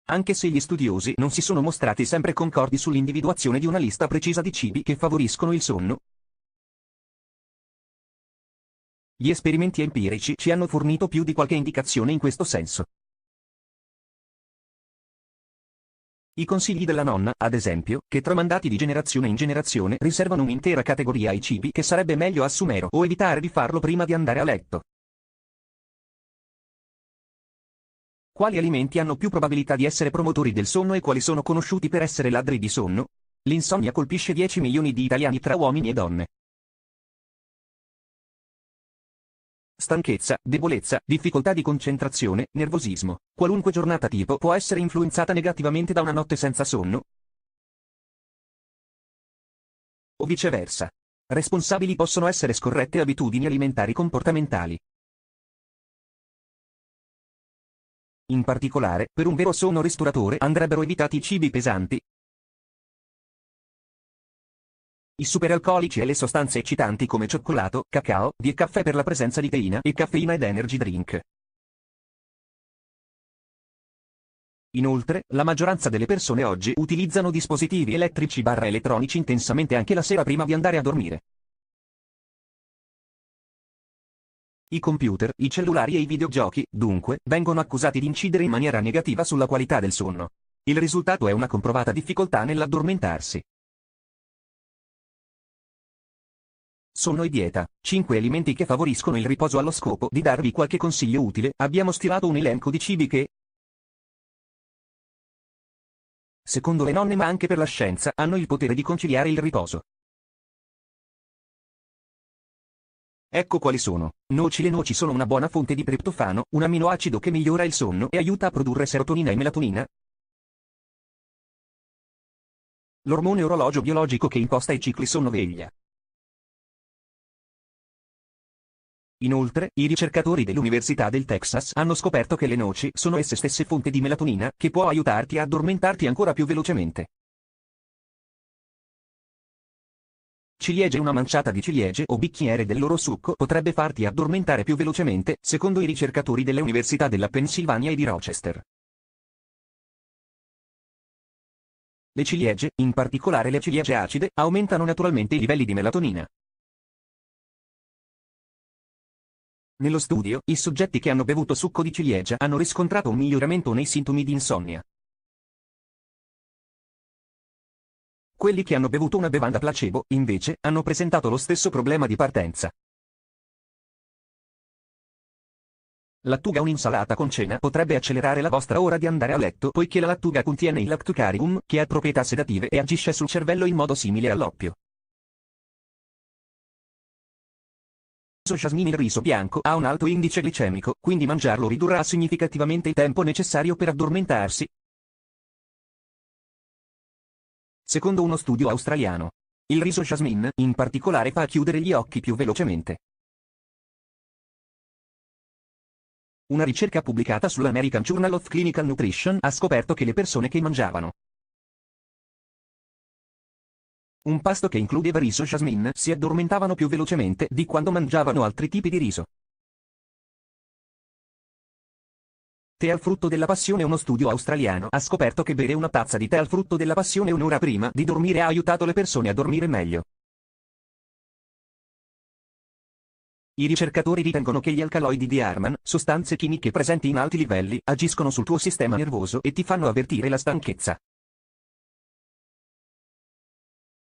Anche se gli studiosi non si sono mostrati sempre concordi sull'individuazione di una lista precisa di cibi che favoriscono il sonno, gli esperimenti empirici ci hanno fornito più di qualche indicazione in questo senso. I consigli della nonna, ad esempio, che tramandati di generazione in generazione riservano un'intera categoria ai cibi che sarebbe meglio assumere o evitare di farlo prima di andare a letto. Quali alimenti hanno più probabilità di essere promotori del sonno e quali sono conosciuti per essere ladri di sonno? L'insonnia colpisce 10 milioni di italiani tra uomini e donne. Stanchezza, debolezza, difficoltà di concentrazione, nervosismo. Qualunque giornata tipo può essere influenzata negativamente da una notte senza sonno? O viceversa. Responsabili possono essere scorrette abitudini alimentari comportamentali. In particolare, per un vero sonno ristoratore andrebbero evitati i cibi pesanti, i superalcolici e le sostanze eccitanti come cioccolato, cacao, e caffè per la presenza di teina e caffeina ed energy drink. Inoltre, la maggioranza delle persone oggi utilizzano dispositivi elettrici/elettronici intensamente anche la sera prima di andare a dormire. I computer, i cellulari e i videogiochi, dunque, vengono accusati di incidere in maniera negativa sulla qualità del sonno. Il risultato è una comprovata difficoltà nell'addormentarsi. Sonno e dieta, 5 alimenti che favoriscono il riposo. Allo scopo di darvi qualche consiglio utile, abbiamo stilato un elenco di cibi che, secondo le nonne ma anche per la scienza, hanno il potere di conciliare il riposo. Ecco quali sono. Noci. Le noci sono una buona fonte di triptofano, un aminoacido che migliora il sonno e aiuta a produrre serotonina e melatonina. L'ormone orologio biologico che imposta i cicli sonno-veglia. Inoltre, i ricercatori dell'Università del Texas hanno scoperto che le noci sono esse stesse fonte di melatonina, che può aiutarti a addormentarti ancora più velocemente. Ciliegie. Una manciata di ciliegie o bicchiere del loro succo potrebbe farti addormentare più velocemente, secondo i ricercatori delle università della Pennsylvania e di Rochester. Le ciliegie, in particolare le ciliegie acide, aumentano naturalmente i livelli di melatonina. Nello studio, i soggetti che hanno bevuto succo di ciliegia hanno riscontrato un miglioramento nei sintomi di insonnia. Quelli che hanno bevuto una bevanda placebo, invece, hanno presentato lo stesso problema di partenza. Lattuga. Un'insalata con cena potrebbe accelerare la vostra ora di andare a letto poiché la lattuga contiene il lactucarium, che ha proprietà sedative e agisce sul cervello in modo simile all'oppio. Riso jasmine. Il riso bianco ha un alto indice glicemico, quindi mangiarlo ridurrà significativamente il tempo necessario per addormentarsi. Secondo uno studio australiano, il riso jasmine, in particolare, fa chiudere gli occhi più velocemente. Una ricerca pubblicata sull'American Journal of Clinical Nutrition ha scoperto che le persone che mangiavano un pasto che includeva riso jasmine si addormentavano più velocemente di quando mangiavano altri tipi di riso. Tè al frutto della passione. Uno studio australiano ha scoperto che bere una tazza di tè al frutto della passione un'ora prima di dormire ha aiutato le persone a dormire meglio. I ricercatori ritengono che gli alcaloidi di Harman, sostanze chimiche presenti in alti livelli, agiscono sul tuo sistema nervoso e ti fanno avvertire la stanchezza.